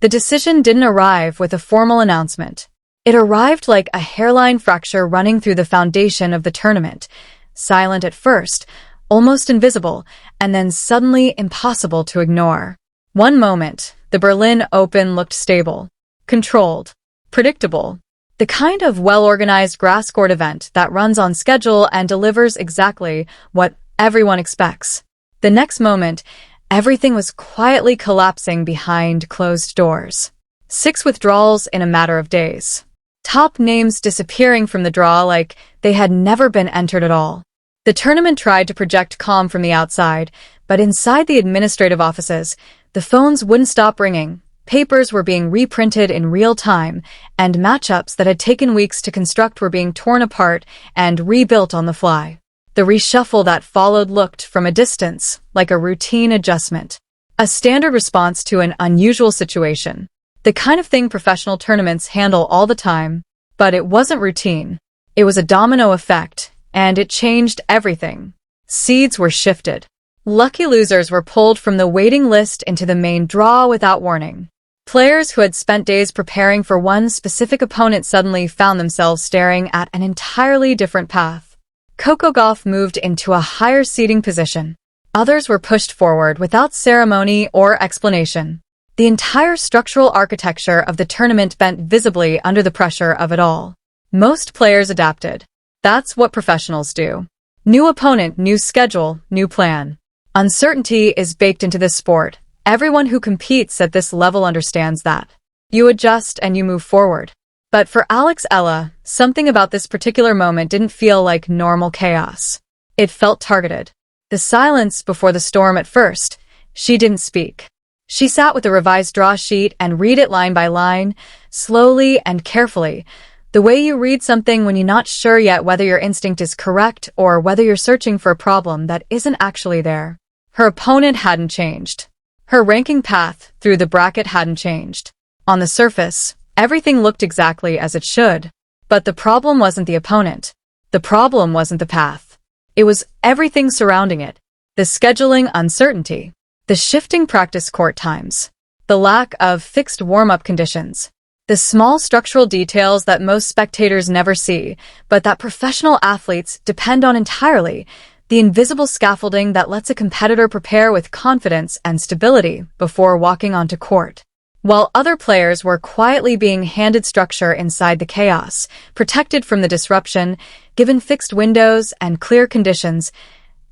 The decision didn't arrive with a formal announcement. It arrived like a hairline fracture running through the foundation of the tournament, silent at first, almost invisible, and then suddenly impossible to ignore. One moment, the Berlin Open looked stable, controlled, predictable. The kind of well-organized grass-court event that runs on schedule and delivers exactly what everyone expects. The next moment, everything was quietly collapsing behind closed doors. 6 withdrawals in a matter of days. Top names disappearing from the draw like they had never been entered at all. The tournament tried to project calm from the outside, but inside the administrative offices, the phones wouldn't stop ringing. Papers were being reprinted in real time, and matchups that had taken weeks to construct were being torn apart and rebuilt on the fly. The reshuffle that followed looked, from a distance, like a routine adjustment. A standard response to an unusual situation. The kind of thing professional tournaments handle all the time. But it wasn't routine. It was a domino effect, and it changed everything. Seeds were shifted. Lucky losers were pulled from the waiting list into the main draw without warning. Players who had spent days preparing for one specific opponent suddenly found themselves staring at an entirely different path. Coco Gauff moved into a higher seeding position. Others were pushed forward without ceremony or explanation. The entire structural architecture of the tournament bent visibly under the pressure of it all. Most players adapted. That's what professionals do. New opponent, new schedule, new plan. Uncertainty is baked into this sport. Everyone who competes at this level understands that. You adjust and you move forward. But for Alex Eala, something about this particular moment didn't feel like normal chaos. It felt targeted. The silence before the storm at first. She didn't speak. She sat with the revised draw sheet and read it line by line, slowly and carefully, the way you read something when you're not sure yet whether your instinct is correct or whether you're searching for a problem that isn't actually there. Her opponent hadn't changed. Her ranking path through the bracket hadn't changed. On the surface, everything looked exactly as it should. But the problem wasn't the opponent. The problem wasn't the path. It was everything surrounding it. The scheduling uncertainty. The shifting practice court times. The lack of fixed warm-up conditions. The small structural details that most spectators never see, but that professional athletes depend on entirely. The invisible scaffolding that lets a competitor prepare with confidence and stability before walking onto court. While other players were quietly being handed structure inside the chaos, protected from the disruption, given fixed windows and clear conditions,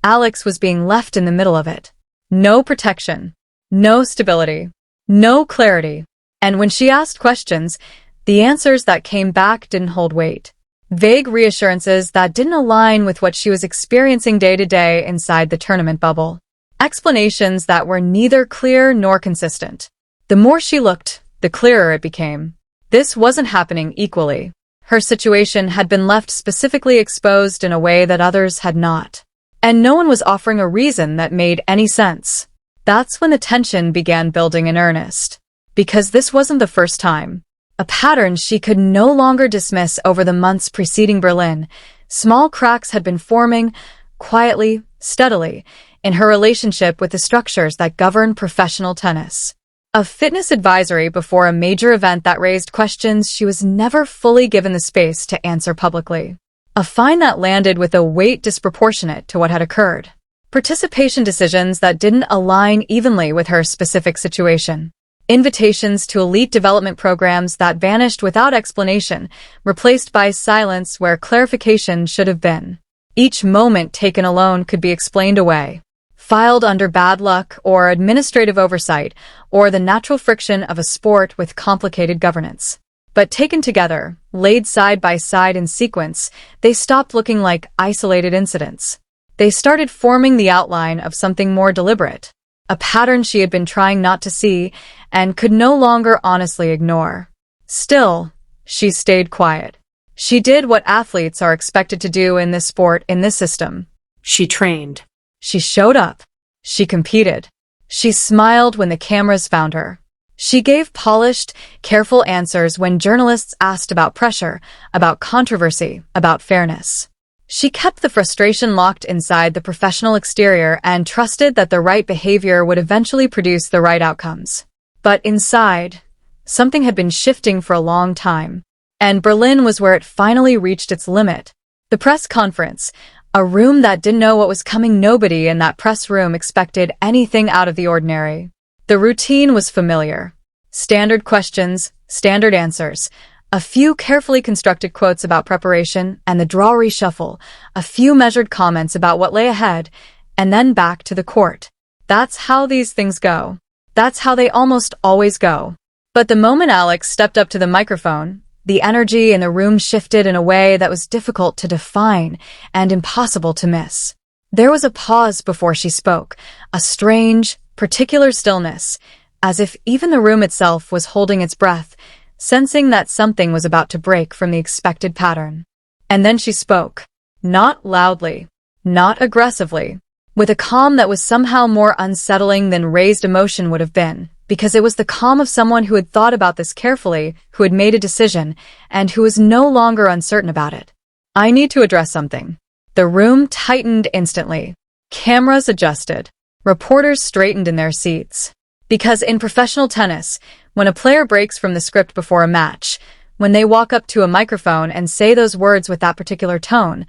Alex was being left in the middle of it. No protection, no stability, no clarity. And when she asked questions, the answers that came back didn't hold weight. Vague reassurances that didn't align with what she was experiencing day to day inside the tournament bubble. Explanations that were neither clear nor consistent. The more she looked, the clearer it became. This wasn't happening equally. Her situation had been left specifically exposed in a way that others had not. And no one was offering a reason that made any sense. That's when the tension began building in earnest. Because this wasn't the first time. A pattern she could no longer dismiss over the months preceding Berlin. Small cracks had been forming, quietly, steadily, in her relationship with the structures that govern professional tennis. A fitness advisory before a major event that raised questions she was never fully given the space to answer publicly. A fine that landed with a weight disproportionate to what had occurred. Participation decisions that didn't align evenly with her specific situation. Invitations to elite development programs that vanished without explanation, replaced by silence where clarification should have been. Each moment taken alone could be explained away, filed under bad luck or administrative oversight, or the natural friction of a sport with complicated governance. But taken together, laid side by side in sequence, they stopped looking like isolated incidents. They started forming the outline of something more deliberate. A pattern she had been trying not to see and could no longer honestly ignore. Still, she stayed quiet. She did what athletes are expected to do in this sport, in this system. She trained. She showed up. She competed. She smiled when the cameras found her. She gave polished, careful answers when journalists asked about pressure, about controversy, about fairness. She kept the frustration locked inside the professional exterior and trusted that the right behavior would eventually produce the right outcomes. But inside, Something had been shifting for a long time. And Berlin was where it finally reached its limit. The press conference, a room that didn't know what was coming. Nobody in that press room expected anything out of the ordinary. The routine was familiar. Standard questions, standard answers, a few carefully constructed quotes about preparation and the draw reshuffle, a few measured comments about what lay ahead, and then back to the court. That's how these things go. That's how they almost always go. But the moment Alex stepped up to the microphone, the energy in the room shifted in a way that was difficult to define and impossible to miss. There was a pause before she spoke, a strange, particular stillness, as if even the room itself was holding its breath, sensing that something was about to break from the expected pattern. And then she spoke, not loudly, not aggressively, with a calm that was somehow more unsettling than raised emotion would have been, because it was the calm of someone who had thought about this carefully, who had made a decision, and who was no longer uncertain about it. I need to address something. The room tightened instantly. Cameras adjusted. Reporters straightened in their seats. Because in professional tennis, when a player breaks from the script before a match, when they walk up to a microphone and say those words with that particular tone,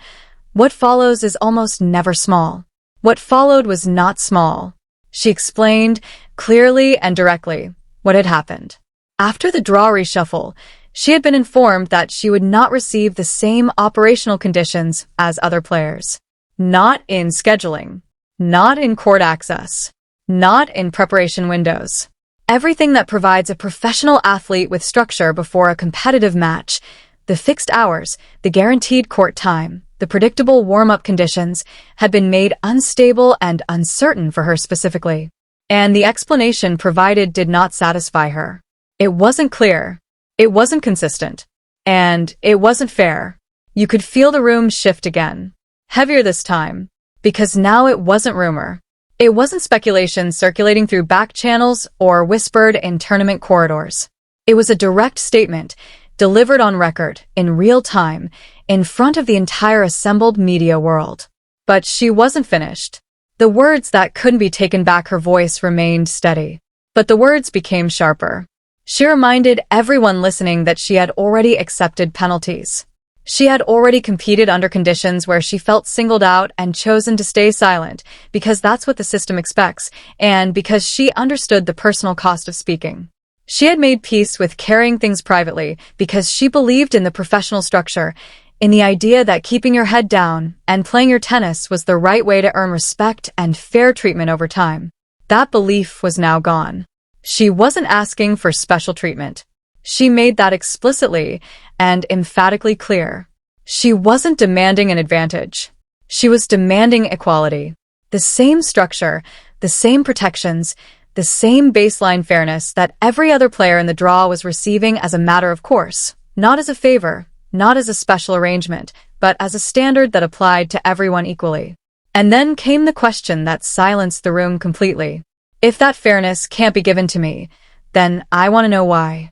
what follows is almost never small. What followed was not small. She explained, clearly and directly, what had happened. After the draw reshuffle, she had been informed that she would not receive the same operational conditions as other players. Not in scheduling. Not in court access. Not in preparation windows. Everything that provides a professional athlete with structure before a competitive match, the fixed hours, the guaranteed court time, the predictable warm-up conditions, had been made unstable and uncertain for her specifically. And the explanation provided did not satisfy her. It wasn't clear. It wasn't consistent. And it wasn't fair. You could feel the room shift again. Heavier this time. Because now it wasn't rumor. It wasn't speculation circulating through back channels or whispered in tournament corridors. It was a direct statement, delivered on record, in real time, in front of the entire assembled media world. But she wasn't finished. The words that couldn't be taken back, her voice remained steady. But the words became sharper. She reminded everyone listening that she had already accepted penalties. She had already competed under conditions where she felt singled out and chosen to stay silent, because that's what the system expects, and because she understood the personal cost of speaking. She had made peace with carrying things privately because she believed in the professional structure, in the idea that keeping your head down and playing your tennis was the right way to earn respect and fair treatment over time. That belief was now gone. She wasn't asking for special treatment. She made that explicitly and emphatically clear. She wasn't demanding an advantage. She was demanding equality. The same structure, the same protections, the same baseline fairness that every other player in the draw was receiving as a matter of course, not as a favor, not as a special arrangement, but as a standard that applied to everyone equally. And then came the question that silenced the room completely. If that fairness can't be given to me, then I want to know why.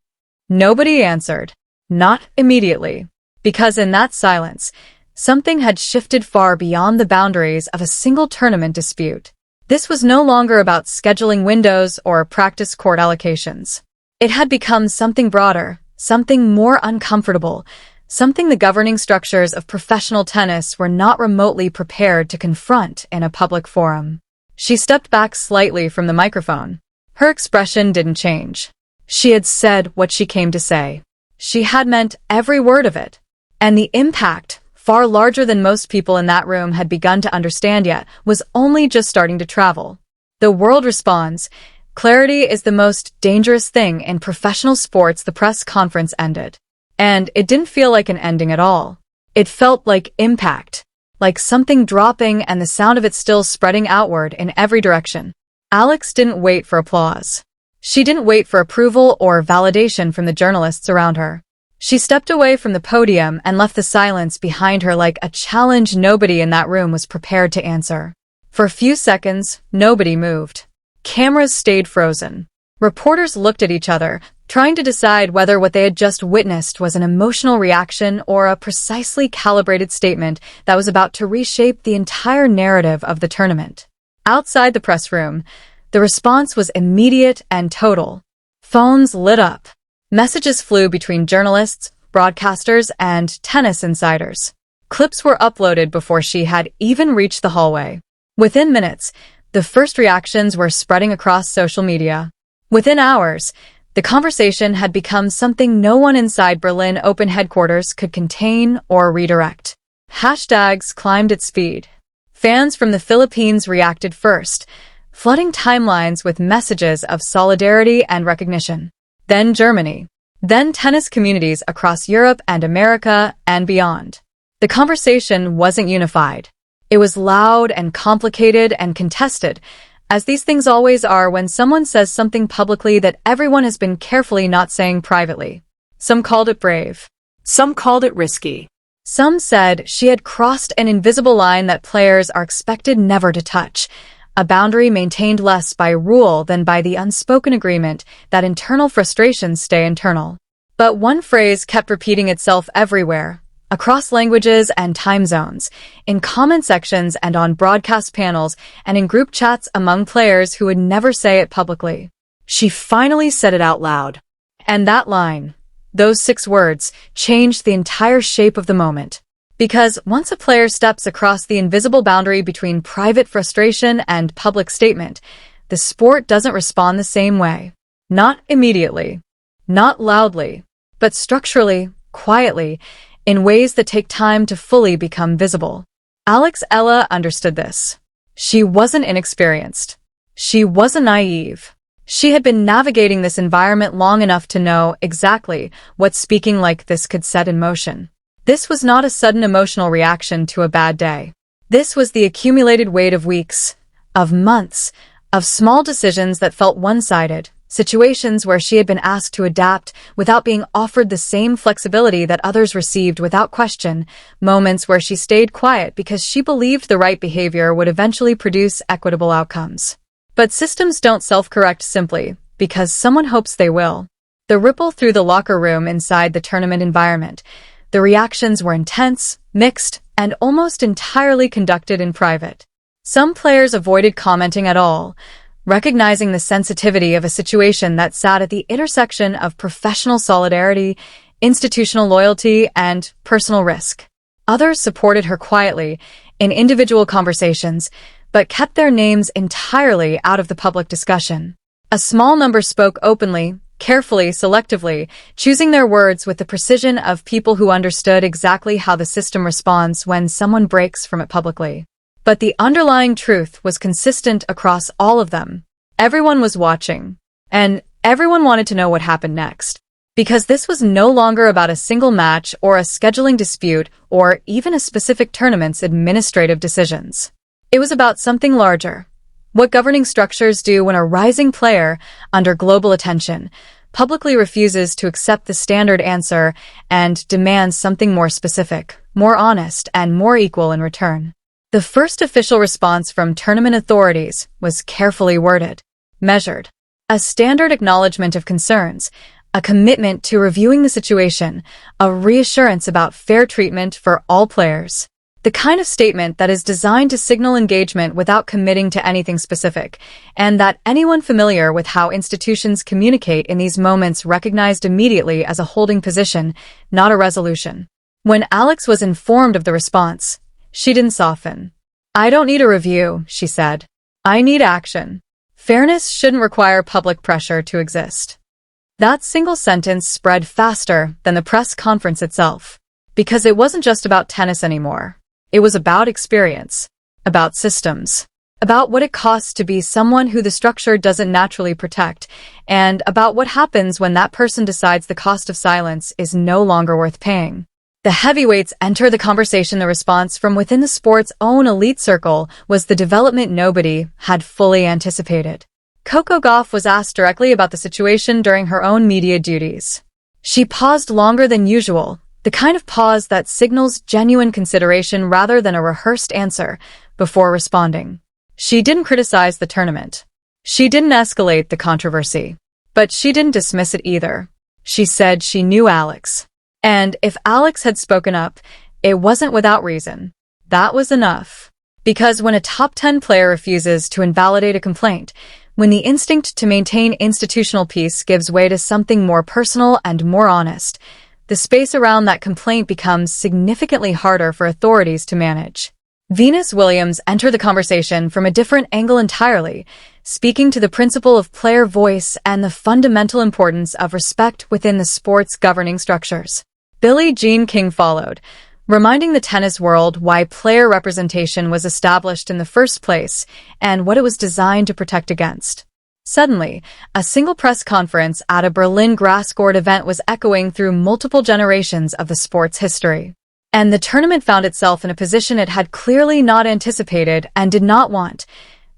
Nobody answered. Not immediately. Because in that silence, something had shifted far beyond the boundaries of a single tournament dispute. This was no longer about scheduling windows or practice court allocations. It had become something broader, something more uncomfortable, something the governing structures of professional tennis were not remotely prepared to confront in a public forum. She stepped back slightly from the microphone. Her expression didn't change. She had said what she came to say. She had meant every word of it. And the impact, far larger than most people in that room had begun to understand yet, was only just starting to travel. The world responds. Clarity is the most dangerous thing in professional sports. The press conference ended. And it didn't feel like an ending at all. It felt like impact, like something dropping and the sound of it still spreading outward in every direction. Alex didn't wait for applause. She didn't wait for approval or validation from the journalists around her. She stepped away from the podium and left the silence behind her like a challenge nobody in that room was prepared to answer. For a few seconds, nobody moved. Cameras stayed frozen. Reporters looked at each other, trying to decide whether what they had just witnessed was an emotional reaction or a precisely calibrated statement that was about to reshape the entire narrative of the tournament. Outside the press room, the response was immediate and total. Phones lit up. Messages flew between journalists, broadcasters, and tennis insiders. Clips were uploaded before she had even reached the hallway. Within minutes, the first reactions were spreading across social media. Within hours, the conversation had become something no one inside Berlin Open headquarters could contain or redirect. Hashtags climbed at speed. Fans from the Philippines reacted first, flooding timelines with messages of solidarity and recognition. Then Germany. Then tennis communities across Europe and America and beyond. The conversation wasn't unified. It was loud and complicated and contested, as these things always are when someone says something publicly that everyone has been carefully not saying privately. Some called it brave. Some called it risky. Some said she had crossed an invisible line that players are expected never to touch, a boundary maintained less by rule than by the unspoken agreement that internal frustrations stay internal. But one phrase kept repeating itself everywhere, across languages and time zones, in comment sections and on broadcast panels, and in group chats among players who would never say it publicly. She finally said it out loud. And that line, those 6 words, changed the entire shape of the moment. Because once a player steps across the invisible boundary between private frustration and public statement, the sport doesn't respond the same way. Not immediately, not loudly, but structurally, quietly, in ways that take time to fully become visible. Alex Eala understood this. She wasn't inexperienced. She wasn't naive. She had been navigating this environment long enough to know exactly what speaking like this could set in motion. This was not a sudden emotional reaction to a bad day. This was the accumulated weight of weeks, of months, of small decisions that felt one-sided, situations where she had been asked to adapt without being offered the same flexibility that others received without question, moments where she stayed quiet because she believed the right behavior would eventually produce equitable outcomes. But systems don't self-correct simply because someone hopes they will. The ripple through the locker room inside the tournament environment. The reactions were intense, mixed, and almost entirely conducted in private. Some players avoided commenting at all, recognizing the sensitivity of a situation that sat at the intersection of professional solidarity, institutional loyalty, and personal risk. Others supported her quietly, in individual conversations, but kept their names entirely out of the public discussion. A small number spoke openly, carefully, selectively, choosing their words with the precision of people who understood exactly how the system responds when someone breaks from it publicly. But the underlying truth was consistent across all of them. Everyone was watching, and everyone wanted to know what happened next. Because this was no longer about a single match or a scheduling dispute or even a specific tournament's administrative decisions. It was about something larger. What governing structures do when a rising player, under global attention, publicly refuses to accept the standard answer and demands something more specific, more honest, and more equal in return. The first official response from tournament authorities was carefully worded, measured. A standard acknowledgement of concerns, a commitment to reviewing the situation, a reassurance about fair treatment for all players. The kind of statement that is designed to signal engagement without committing to anything specific, and that anyone familiar with how institutions communicate in these moments recognized immediately as a holding position, not a resolution. When Alex was informed of the response, she didn't soften. "I don't need a review," she said. "I need action. Fairness shouldn't require public pressure to exist." That single sentence spread faster than the press conference itself, because it wasn't just about tennis anymore. It was about experience, about systems, about what it costs to be someone who the structure doesn't naturally protect, and about what happens when that person decides the cost of silence is no longer worth paying. The heavyweights enter the conversation. The response from within the sport's own elite circle was the development nobody had fully anticipated. Coco Gauff was asked directly about the situation during her own media duties. She paused longer than usual, the kind of pause that signals genuine consideration rather than a rehearsed answer, before responding. She didn't criticize the tournament. She didn't escalate the controversy. But she didn't dismiss it either. She said she knew Alex. And if Alex had spoken up, it wasn't without reason. That was enough. Because when a top 10 player refuses to invalidate a complaint, when the instinct to maintain institutional peace gives way to something more personal and more honest, the space around that complaint becomes significantly harder for authorities to manage. Venus Williams entered the conversation from a different angle entirely, speaking to the principle of player voice and the fundamental importance of respect within the sport's governing structures. Billie Jean King followed, reminding the tennis world why player representation was established in the first place and what it was designed to protect against. Suddenly, a single press conference at a Berlin grass court event was echoing through multiple generations of the sport's history. And the tournament found itself in a position it had clearly not anticipated and did not want,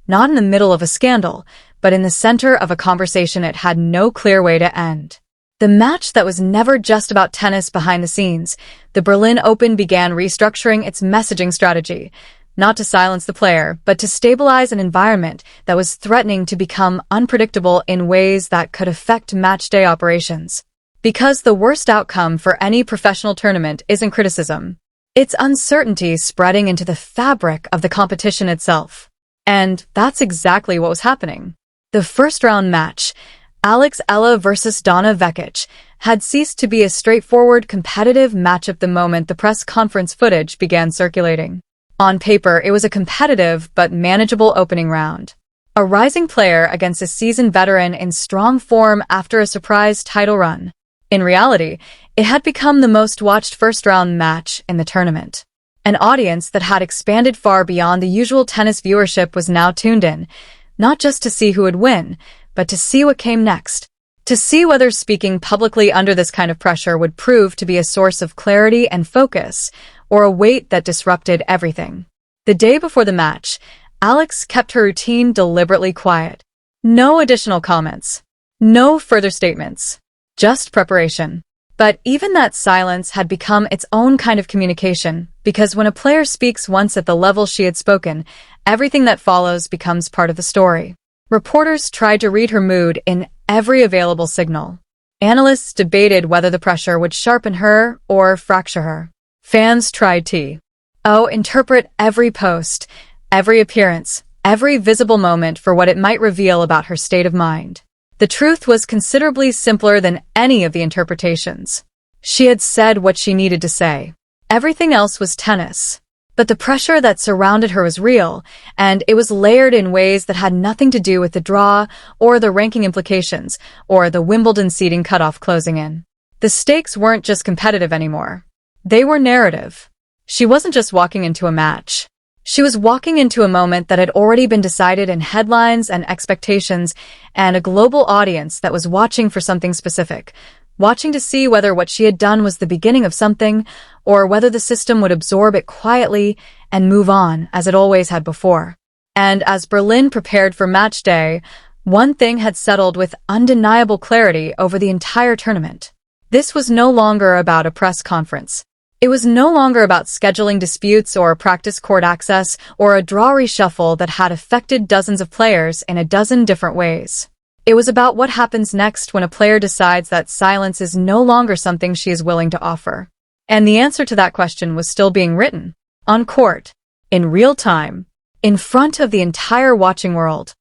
not in the middle of a scandal, but in the center of a conversation it had no clear way to end. The match that was never just about tennis behind the scenes, the Berlin Open began restructuring its messaging strategy, not to silence the player, but to stabilize an environment that was threatening to become unpredictable in ways that could affect match-day operations. Because the worst outcome for any professional tournament isn't criticism. It's uncertainty spreading into the fabric of the competition itself. And that's exactly what was happening. The first-round match, Alex Eala versus Donna Vekic, had ceased to be a straightforward competitive matchup the moment the press conference footage began circulating. On paper, it was a competitive but manageable opening round. A rising player against a seasoned veteran in strong form after a surprise title run. In reality, it had become the most watched first-round match in the tournament. An audience that had expanded far beyond the usual tennis viewership was now tuned in, not just to see who would win, but to see what came next. To see whether speaking publicly under this kind of pressure would prove to be a source of clarity and focus, or a weight that disrupted everything. The day before the match, Alex kept her routine deliberately quiet. No additional comments. No further statements. Just preparation. But even that silence had become its own kind of communication, because when a player speaks once at the level she had spoken, everything that follows becomes part of the story. Reporters tried to read her mood in every available signal. Analysts debated whether the pressure would sharpen her or fracture her. Fans tried to interpret every post, every appearance, every visible moment for what it might reveal about her state of mind. The truth was considerably simpler than any of the interpretations. She had said what she needed to say. Everything else was tennis. But the pressure that surrounded her was real, and it was layered in ways that had nothing to do with the draw, or the ranking implications, or the Wimbledon seeding cutoff closing in. The stakes weren't just competitive anymore. They were narrative. She wasn't just walking into a match. She was walking into a moment that had already been decided in headlines and expectations, and a global audience that was watching for something specific, watching to see whether what she had done was the beginning of something, or whether the system would absorb it quietly and move on as it always had before. And as Berlin prepared for match day, one thing had settled with undeniable clarity over the entire tournament. This was no longer about a press conference. It was no longer about scheduling disputes or practice court access or a draw reshuffle that had affected dozens of players in a dozen different ways. It was about what happens next when a player decides that silence is no longer something she is willing to offer. And the answer to that question was still being written. On court. In real time. In front of the entire watching world.